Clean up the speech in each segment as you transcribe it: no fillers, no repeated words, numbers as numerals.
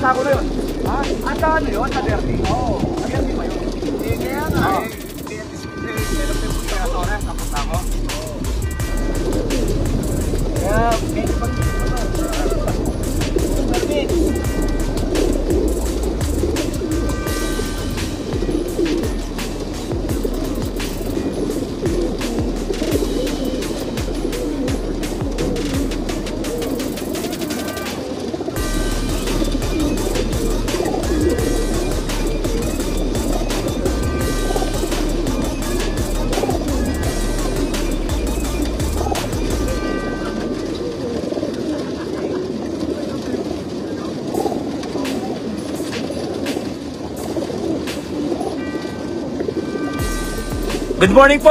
Ako na yun. Ha? At ano yun? Sa derby? Oo. Sa derby ba yun? Hindi, kaya nga eh. Kaya meron din po kaya Torres, tapos ako. Kaya, medyo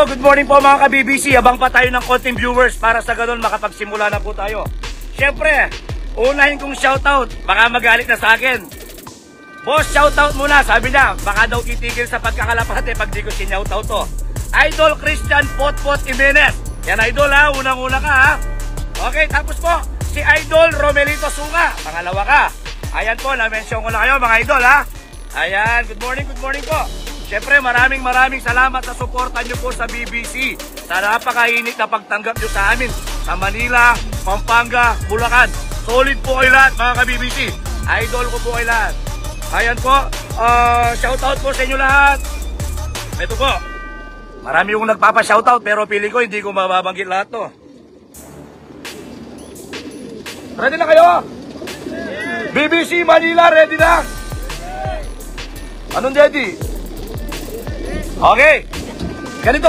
good morning po mga ka-BBC. Abang pa tayo ng konting viewers para sa ganun makapagsimula na po tayo. Siyempre, unahin kong shoutout, baka magalit na sa akin. Boss, shoutout muna, sabi niya, baka daw titigil sa pagkakalapate pag di ko sinoutout to. Idol Christian Potpot Jimenez. Yan idol ha, unang-una ka ha. Okay, tapos po, si Idol Romelito Sunga, pangalawa ka. Ayan po, na-mention ko na kayo mga idol ha. Ayan, good morning po. Siyempre maraming salamat sa suporta nyo po sa BBC. Sa napakainit na pagtanggap nyo sa amin sa Manila, Pampanga, Bulacan. Solid po kayo lahat mga ka-BBC. Idol ko po kayo lahat. Ayan po, shoutout po sa inyo lahat. Ito po, marami yung nagpapa-shoutout pero pili ko hindi ko mababanggit lahat to. Ready na kayo? BBC Manila, ready na? Anong ready? Okay, ganito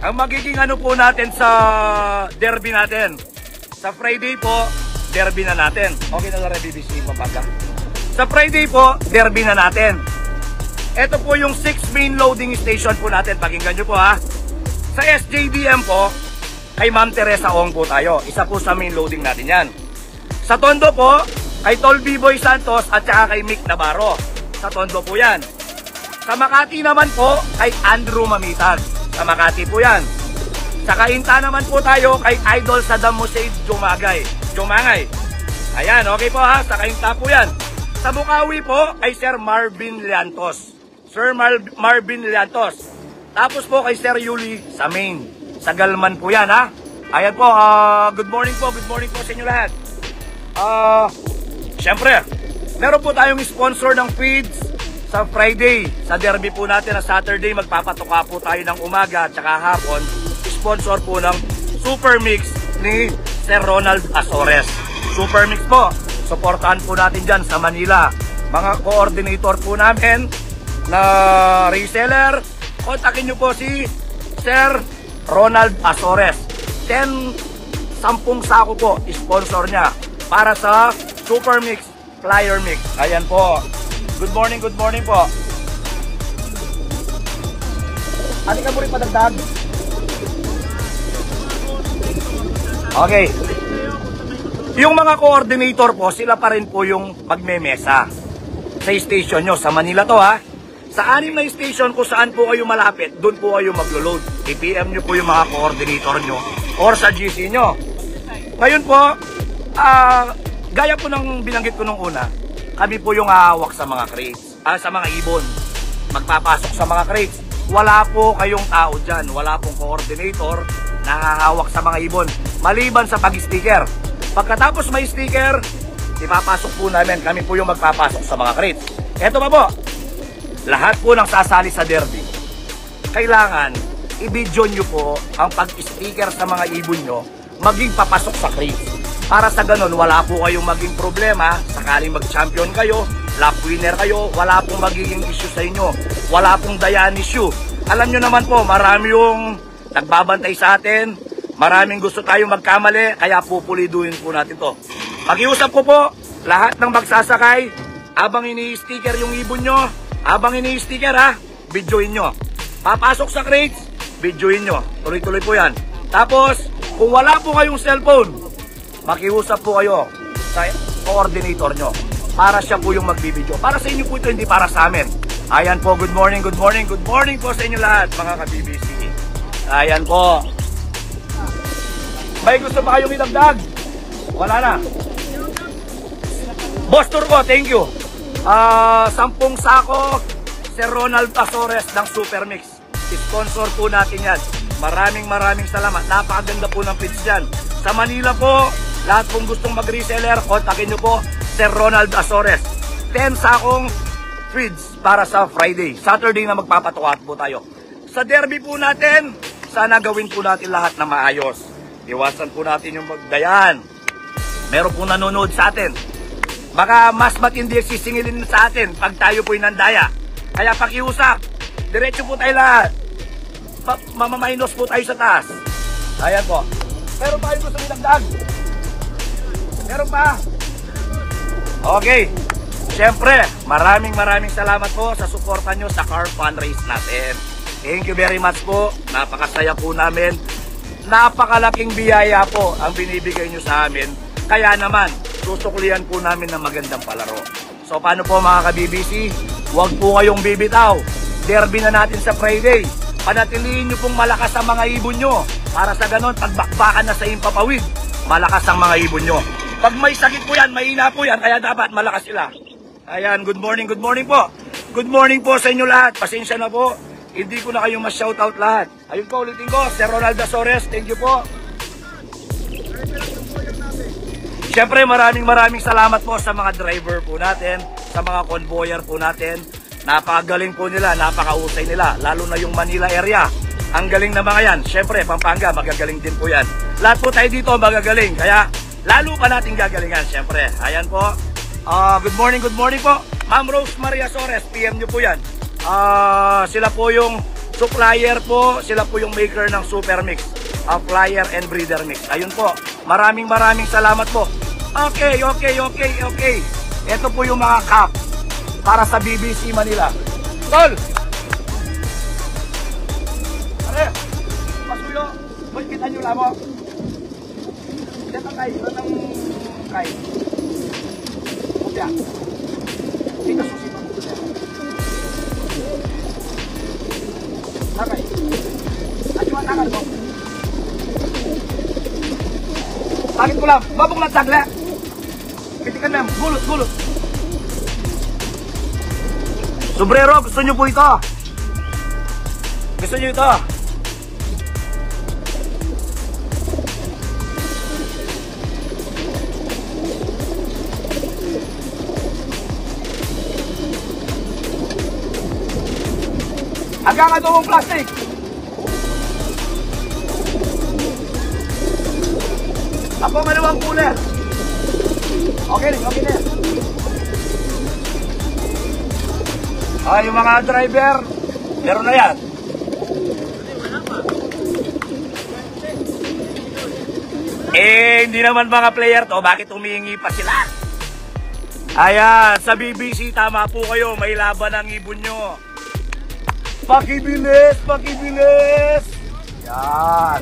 ang magiging ano po natin sa derby natin. Sa Friday po, derby na natin. Okay na lang BBC Pampanga. Sa Friday po, derby na natin. Ito po yung 6 main loading station po natin. Pakinggan nyo po ha. Sa SJDM po, kay Ma'am Teresa Ong po tayo. Isa po sa main loading natin yan. Sa Tondo po, kay Tol B-Boy Santos at saka kay Mick Navarro. Sa Tondo po yan. Sa Makati naman po, kay Andrew Mamitag. Sa Makati po yan. Sa Cainta naman po tayo, kay Idol Saddam Hussein Jumangay. Ayan, okay po ha. Sa Cainta po yan. Sa Bukawi po, kay Sir Marvin Liantos. Marvin Liantos. Tapos po kay Sir Yuli sa Maine. Sa Galman po yan ha. Ayan po, good morning po sa inyo lahat. Siyempre, meron po tayong sponsor ng feeds. Sa Friday, sa derby po natin na Saturday, magpapatuka po tayo ng umaga at saka hapon. Sponsor po ng Super Mix ni Sir Ronald Azores. Super Mix po, supportahan po natin dyan sa Manila. Mga coordinator po namin na reseller, kontakin nyo po si Sir Ronald Azores. 10 sako po, sponsor niya para sa Super Mix, Flyer Mix. Ayan po. Good morning po. Ano ka mo rin padagdag? Okay. Yung mga coordinator po, sila pa rin po yung magmemesa sa station nyo. Sa Manila to ha. Sa 6 na station kung saan po kayo malapit, doon po kayo maglo-load. I-PM nyo po yung mga coordinator nyo or sa GC nyo. Ngayon po, gaya po ng binanggit ko nung una, kami po yung hawak sa mga crates, sa mga ibon. Magpapasok sa mga crates. Wala po kayong tao dyan, wala pong coordinator nakahawak sa mga ibon. Maliban sa pag-sticker. Pagkatapos may sticker, ipapasok po namin. Kami po yung magpapasok sa mga crates. Eto pa po, lahat po ng sasali sa derby, kailangan i-video nyo po ang pag-sticker sa mga ibon nyo maging papasok sa crates. Para sa ganun, wala po kayong maging problema sakaling mag-champion kayo, lap winner kayo, wala pong magiging issue sa inyo. Wala pong dayan issue. Alam nyo naman po, marami yung nagbabantay sa atin, maraming gusto tayong magkamali, kaya pupuliduhin po natin to. Pag-iusap ko po, lahat ng magsasakay, abang ini-sticker yung ibon nyo, abang ini-sticker ha, videoin nyo. Papasok sa crates, videoin nyo. Tuloy-tuloy po yan. Tapos, kung wala po kayong cellphone, makiusap po kayo sa coordinator nyo para siya po yung magbibideo. Para sa inyo po ito, hindi para sa amin. Ayan po, good morning, good morning, good morning po sa inyo lahat, mga ka-BBC. Ayan po. May gusto pa kayong idagdag? Wala na. Boss Turco, thank you. 10 sako, Sir Ronald Azores ng Supermix. Sponsor po natin yan. Maraming salamat. Napakaganda po ng feeds yan. Sa Manila po, lahat pong gustong mag-reseller, kontakin nyo po Sir Ronald Azores. 10 sakong feeds para sa Friday. Saturday na magpapatukat po tayo. Sa derby po natin, sana gawin po natin lahat na maayos. Iwasan po natin yung magdayan. Meron po nanonood sa atin. Baka mas matindi sisingilin sa atin pag tayo po'y nandaya. Kaya pakiusap, diretso po tayo lahat. Mamamainos po tayo sa taas. Ayan po. Meron pa kayo gusto nilagdag? Meron pa? Okay. Siyempre, maraming salamat po sa suporta nyo sa car fundraise natin. Thank you very much po. Napakasaya po namin. Napakalaking biyaya po ang binibigay nyo sa amin. Kaya naman, susuklian po namin ng magandang palaro. So paano po mga ka-BBC? Huwag po kayong bibitaw. Derby na natin sa Friday. Panatilihin nyo pong malakas ang mga ibon nyo. Para sa ganon, pagbakbakan na sa impapawid, malakas ang mga ibon nyo. Pag may sakit po yan, mahina po yan, kaya dapat malakas sila. Ayan, good morning po. Good morning po sa inyo lahat. Pasensya na po. Hindi ko na kayong ma-shoutout lahat. Ayun po, ulitin ko, Sir Ronald Azores, thank you po. Siyempre, maraming salamat po sa mga driver po natin, sa mga convoyer po natin. Napakagaling po nila, napakausay nila, lalo na yung Manila area. Ang galing na mga yan. Siyempre, Pampanga, magagaling din po yan. Lahat po tayo dito magagaling, kaya lalo pa natin gagalingan, siyempre. Ayan po. Good morning po. Ma'am Rose Maria Sores, PM nyo po yan. Sila po yung supplier po, sila po yung maker ng Supermix, flyer and breeder mix. Ayun po, maraming salamat po. Okay. Ito po yung mga cup para sa BBC Manila. Tol! Pare, pasuyo, kita nyo lang mo. Dito kayo, ng kayo. Kupya. Dito susi pa. Okay. At yung tangan mo. Takit ko lang, babong lang tagla. Pitikan na, gulot. Sombrero, gusto nyo po ito? Gusto nyo ito? Hanggang ano mong plastic? Ako maluwang cooler. Okay na. Yung mga driver, meron na yan. Hindi naman mga player to, bakit humihingi pa sila? Ayan, sa BBC, tama po kayo, may laban ang ibon nyo. Pakibilis! Yan.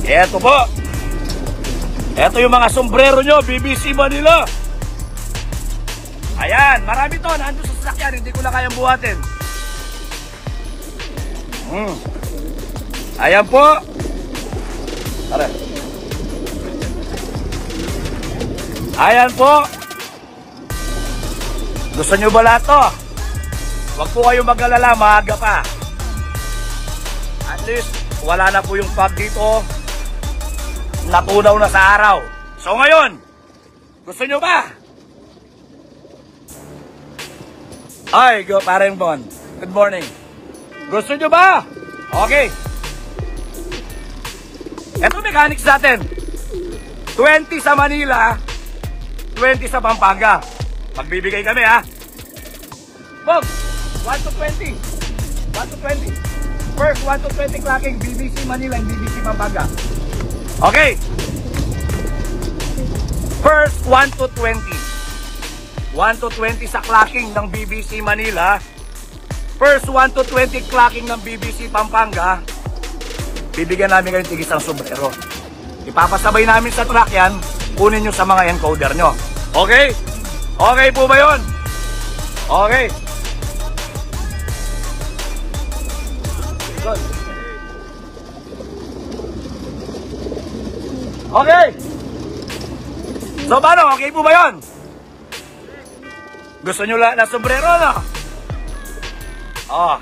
Eto po. Eto yung mga sombrero nyo, BBC Manila. Ayan, marami to, nandun sa sasakyan, hindi ko na kayang buhatin. Ayan po. Tara. Ayan po. Gusto nyo ba lahat to? Huwag po kayong mag-alala, maaga pa. least, wala na po yung fog dito. Natunaw na sa araw. So ngayon, gusto nyo ba? Ay, parang Bon. Good morning. Gusto nyo ba? Okay. Ito mechanics natin. 20 sa Manila, 20 sa Pampanga. Magbibigay kami ha. Bob, 1 to 20. 1 to 20. First, 1 to 20 clocking, BBC Manila and BBC Pampanga. Okay. First, 1 to 20. 1 to 20 sa clocking ng BBC Manila. First 1 to 20 clocking ng BBC Pampanga. Bibigyan namin kayo tigis ng sombrero. Ipapasabay namin sa truck yan. Kunin nyo sa mga encoder nyo. Okay? Okay po ba yun? Okay. Good. Okay. So paano? Okay po ba yun? Gusto nyo lahat ng sombrero, no? Oh.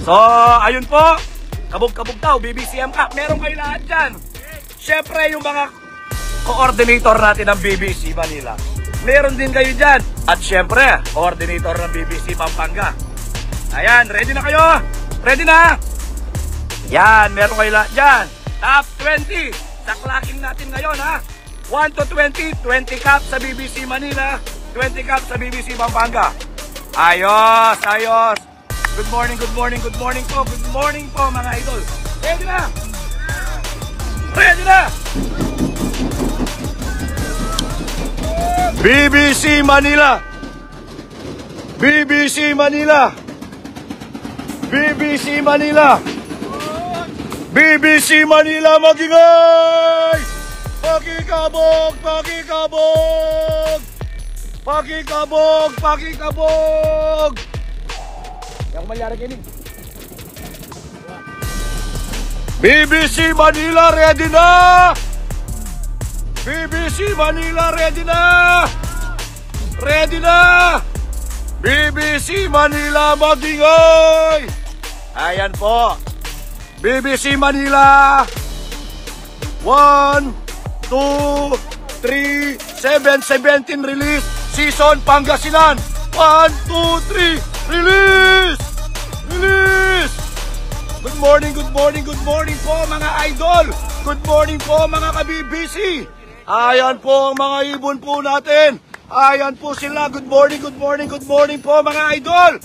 So, ayun po. Kabog-kabog daw, BBCM Cup. Meron kayo lahat dyan. Siyempre, yung mga coordinator natin ng BBC Manila. Meron din kayo dyan. At siyempre, coordinator ng BBC Pampanga. Ayan, ready na kayo? Ready na? Yan, meron kayo lahat dyan. Top 20 sa clocking natin ngayon, ha? 1 to 20, 20 cups sa BBC Manila, 20 cups sa BBC Pampanga. Ayos, ayos. Good morning, good morning, good morning po. Good morning po mga idol. Ready na? Ready na? BBC Manila. BBC Manila. BBC Manila. BBC Manila magingay! Pakikabog! Pakikabog! Pakikabog! Pakikabog! Yang malyari kini. BBC Manila ready na! BBC Manila ready na! Ready na! BBC Manila magingay! Ayan po. BBC Manila. 1, 2, 3, 7, 17 release. Season Pangasinan. 1, 2, 3, release! Release! Good morning, good morning, good morning po mga idol. Good morning po mga ka-BBC. Ayan po ang mga ibon po natin. Ayan po sila. Good morning, good morning, good morning po mga idol.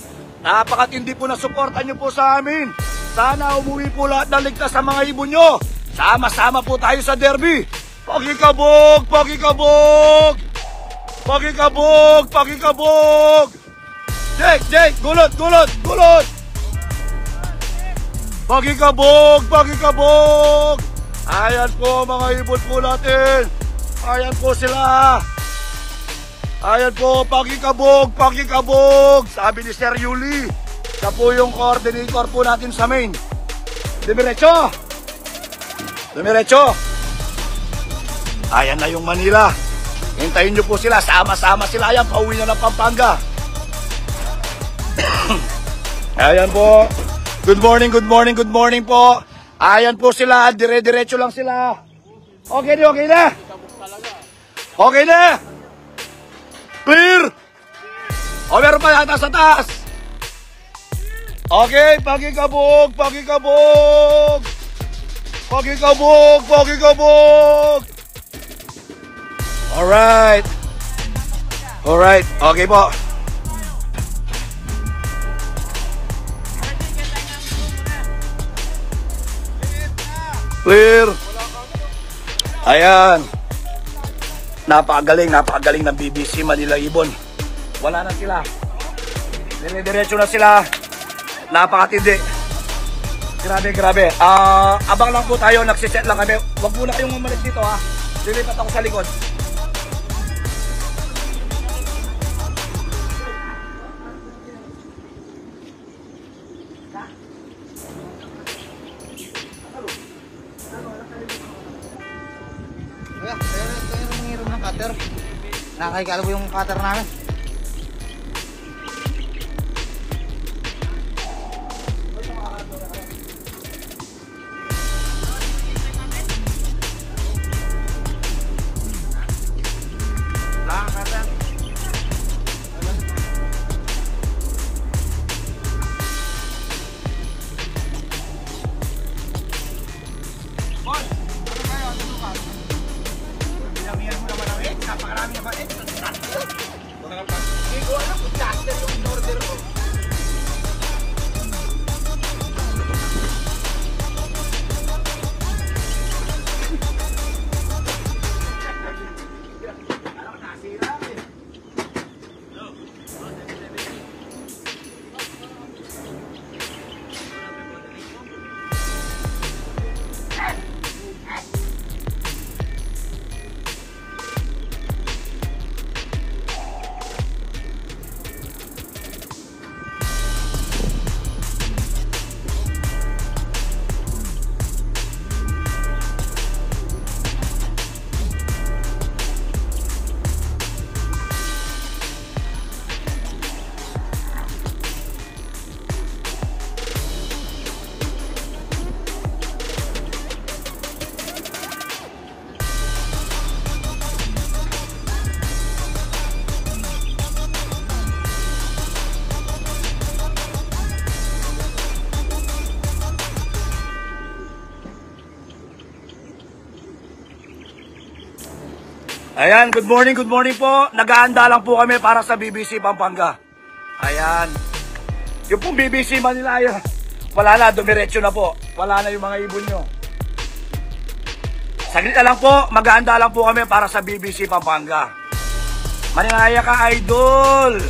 Napakatindi po na suportan nyo po sa amin. Sana umuwi po lahat ng ligtas sa mga ibon nyo. Sama-sama po tayo sa derby. Pakikabog! Pakikabog! Pakikabog! Pakikabog! Jake! Jake! Gulot! Gulot! Gulot! Pakikabog! Pakikabog! Ayan po mga ibon po natin. Ayan po sila. Ayan po, pakikabog! Pakikabog! Sabi ni Sir Yuli. Siya po yung coordinator po natin sa main. Dumiretso! Dumiretso! Ayan na yung Manila. Hintayin nyo po sila. Sama-sama sila. Ayan, pauwi na ng Pampanga. Ayan po. Good morning, good morning, good morning po. Ayan po sila. Dire-diretso lang sila. Okay na, okay na. Okay na. Clear. O, meron pa yata sa taas. Okay, pakikabog, pakikabog. Pakikabog, pakikabog. Alright. Alright, okay po. Clear. Ayan. Napakagaling ng BBC Manila Ibon. Wala na sila. Dire-diretso na sila. Napakatindi. Grabe, grabe. Abang lang po tayo, nagsiset lang kami. Huwag muna kayong umalis dito ha. Lilipat ako sa likod. Kuya, tayo nangirom ng cutter. Nakakikala ko yung cutter namin. Ayan, good morning po. Nag-aanda lang po kami para sa BBC Pampanga. Ayan. Yung pong BBC Manila, ayan. Wala na, dumiretso na po. Wala na yung mga ibon nyo. Saglit na lang po, mag-aanda lang po kami para sa BBC Pampanga. Maningaya ka, idol!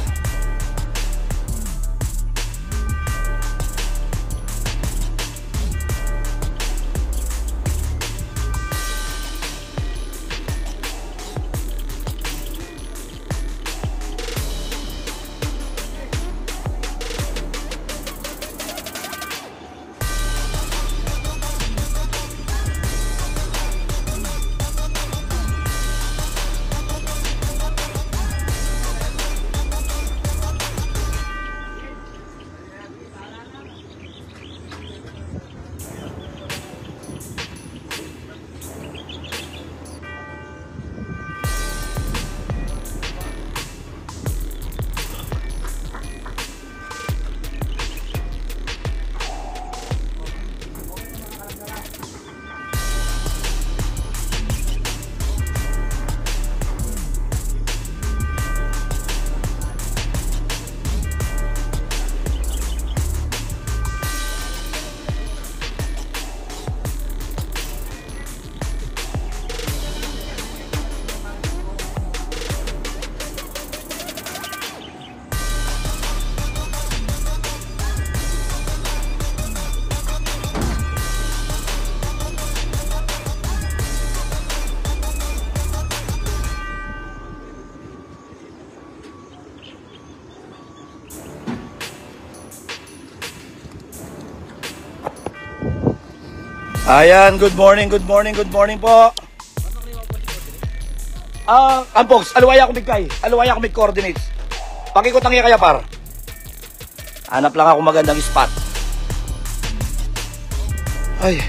Ayan, good morning po. Ampox, alwaya ko bigkay. Alwaya ko may coordinates. Pakikot ang kaya par. Hanap lang ako magandang spot. Ay.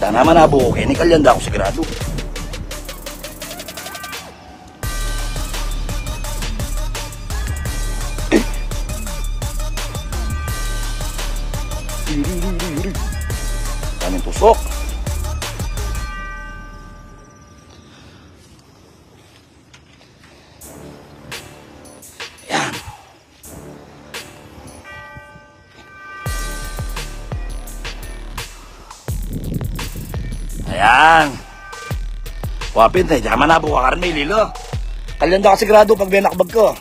Sana naman nabuo, chemical yan daw, sigurado. Daming tusok. Yan. Ayan. Wapin tayo, jaman na po ka karmi, lilo. Kalyanda ka sigurado pag may nakbag ko.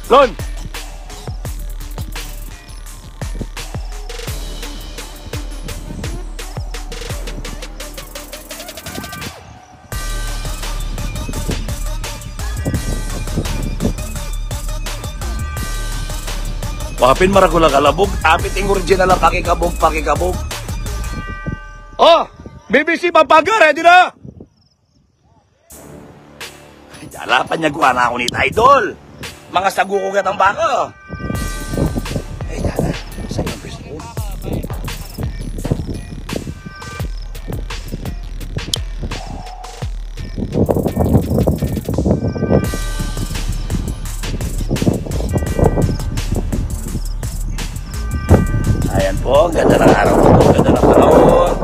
Lon! Wapin maragula kalabog, tapit yung original ang pakikabog. Oh! BBC Pampanga, ready na! Dalapan niya guwa na ako ni Idol. Mga sagukugat ang baka. Ay, dala. Sa iyong gusto ko. Ayan po, ganda ng araw po. Ganda ng panahon.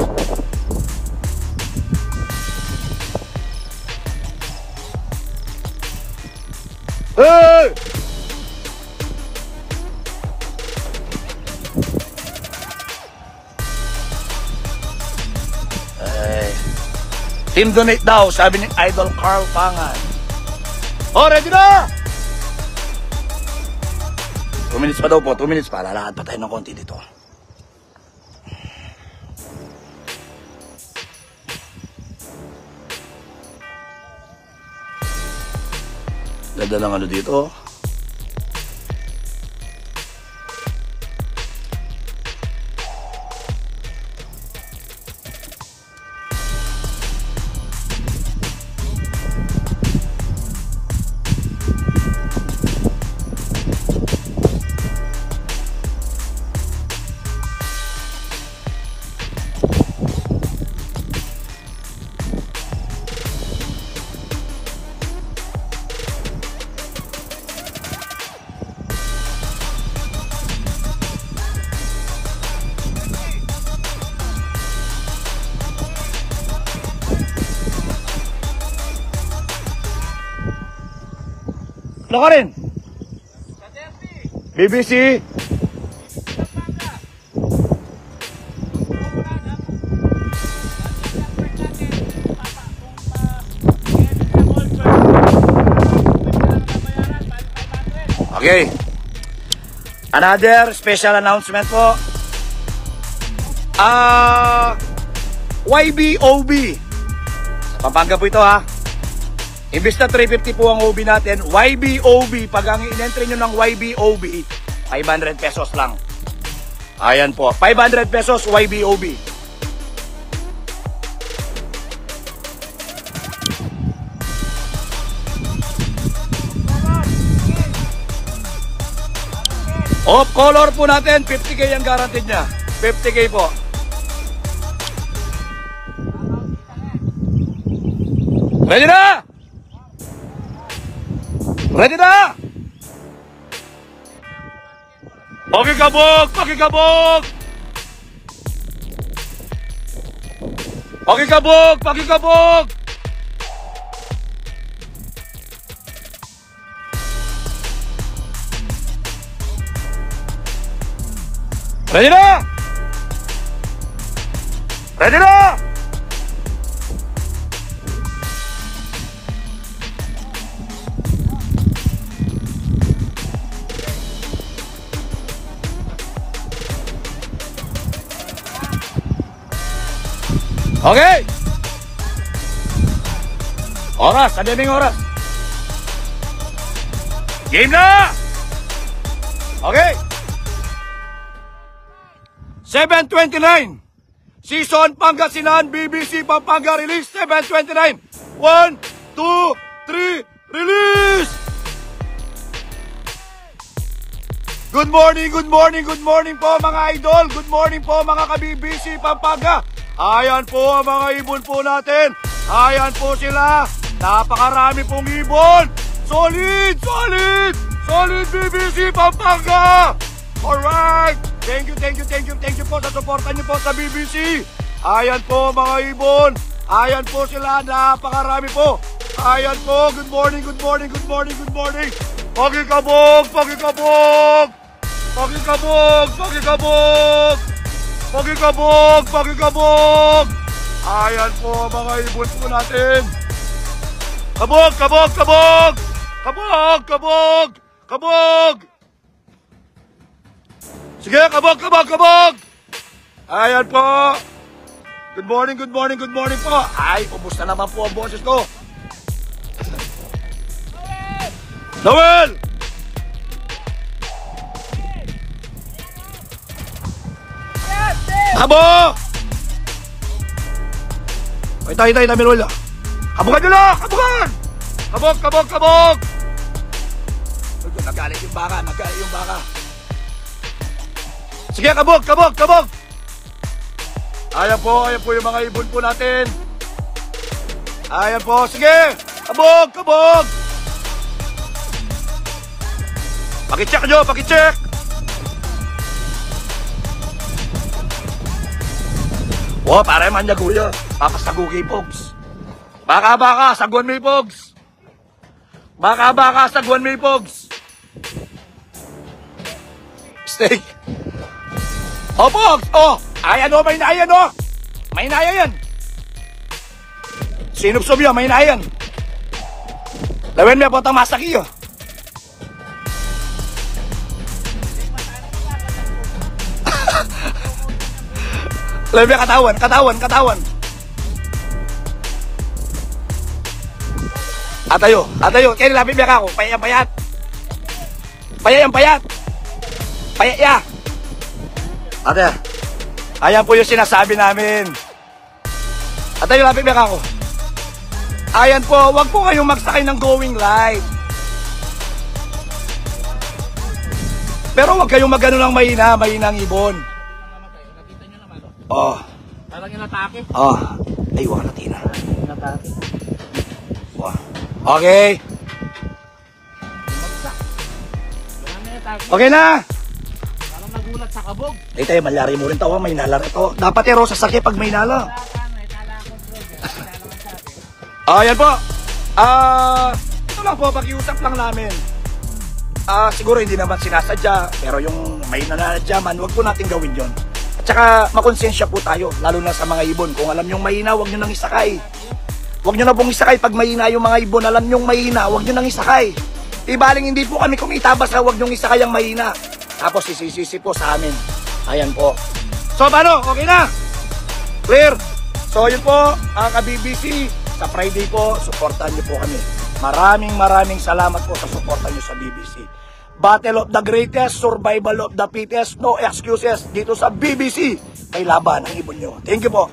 Hey! Ay. Team donate daw, sabi ni Idol Carl Pangan. Oh, ready na! 2 minutes pa daw po, 2 minutes pa. Lalakad pa tayo ng konti dito. Ganda lang ano dito. Ano ka rin? BBC. Okay. Another special announcement po. YBOB. Sa Pampanga po ito ha. Imbis na 350 po ang OB natin, YBOB. Pag ang in-entry nyo ng YBOB, 500 pesos lang. Ayan po. 500 pesos YBOB. Off color po natin, 50k ang guaranteed niya. 50k po. Ready na? Ready na? Pakikabog! Pakikabog! Pakikabog! Pakikabog! Ready na? Ready na? Okay. Oras, ademing oras. Game na! Okay. 7:29. Season Pangasinan, BBC Pampanga release 7:29. 1, 2, 3, release! Good morning, good morning, good morning po mga idol. Good morning po mga ka-BBC Pampanga. Ayan po ang mga ibon po natin. Ayan po sila. Napakarami pong ibon. Solid, solid, solid BBC Pampanga. Alright. Thank you, thank you, thank you, thank you po sa suporta niyo po sa BBC. Ayan po mga ibon. Ayan po sila. Napakarami po. Ayan po. Good morning, good morning, good morning, good morning. Pakikabog, pakikabog. Pakikabog, pakikabog. Pakikabog, pakikabog. Ayan po mga ibon po natin. Kabog, kabog, kabog. Kabog, kabog, kabog. Sige, kabog, kabog, kabog. Ayan po. Good morning, good morning, good morning po. Ay, ubos na naman po ang boses ko. Noel! Habo! Ay, tayo, namin wala. Kabugan nyo lang! Kabugan! Kabog, kabog, kabog! Nagalit yung baka, nagalit yung baka. Sige, kabog, kabog, kabog! Ayan po yung mga ibon po natin. Ayan po, sige! Kabog, kabog! Pakicheck nyo, pakicheck! Oh, pare man niya guya. Papasagugi, Pogs. Baka, saguan mo yung Pogs. Baka, saguan mo yung Pogs. Steak. Oh, Pogs! Oh! Ayan o, may naayan o! May naayan yan! Sinupsob yun, may naayan. Lawin mo yung potang masaki yun. Lawin mo yung katawan. Atayo. Kaya nilapit biyak ako. Payat. Payat ya. Ate, ayan po yung sinasabi namin. Atayo, lapit biyak ako. Ayan po, wag po kayong magsakay ng going light. Pero wag kayong magano ng mahinang ibon. Nakita nyo naman. Oh. Parang inatake. Oh. Ay, wala natin. Inatake. Wow. Okay. Bumagsak. Marami inatake. Okay na. Parang nagulat sa kabog. Ay tayo, malyari mo rin tawa, may nalar ito. Dapat ero sasakya pag may nala. Ayan po. Ito lang po, pakiusap lang namin. siguro hindi naman sinasadya, pero yung may nanadyaman, wag po natin gawin yon. At saka makonsensya po tayo, lalo na sa mga ibon. Kung alam nyong mahina, wag nyo nang isakay. Wag nyo na pong isakay pag mahina yung mga ibon. Alam nyong mahina, wag nyo nang isakay. Ibaling hindi po kami kumita, basta wag nyong isakay ang mahina. Tapos sisisi po sa amin. Ayan po. So paano? Okay na? Clear? So yun po, ang ka-BBC, sa Friday po, supportan nyo po kami. Maraming salamat po sa suporta nyo sa BBC. Battle of the greatest, survival of the fittest, no excuses dito sa BBC. Kay laban ang ibon nyo. Thank you po.